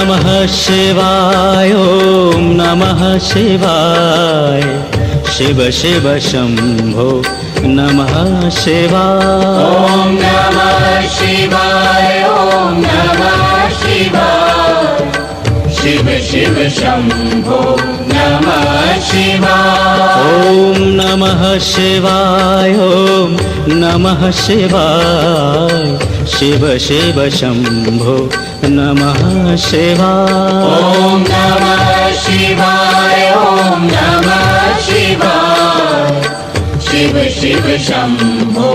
नमः शिवाय ॐ नमः शिवाय शिव शिव शंभो नमः शिवाय ॐ नमः शिवाय ॐ नमः शिवाय शिव शिव शंभो नमः शिवाय ॐ नमः शिवाय ॐ नमः शिवाय शिव शिव शंभो नमः शिवाय ॐ नमः शिवाय ॐ नमः शिवाय शिव शिव शंभो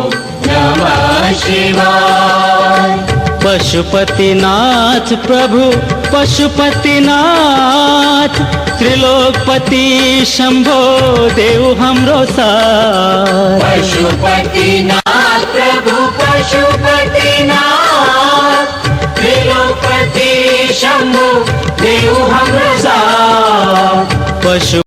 नमः शिवाय पशुपतिनाथ प्रभु पशुपतिनाथ त्रिलोकपति शंभो देव हमरो साथ पशुपतिनाथ प्रभु पशुपतिनाथ त्रिलोकपति शंभो देव हमरो साथ पशु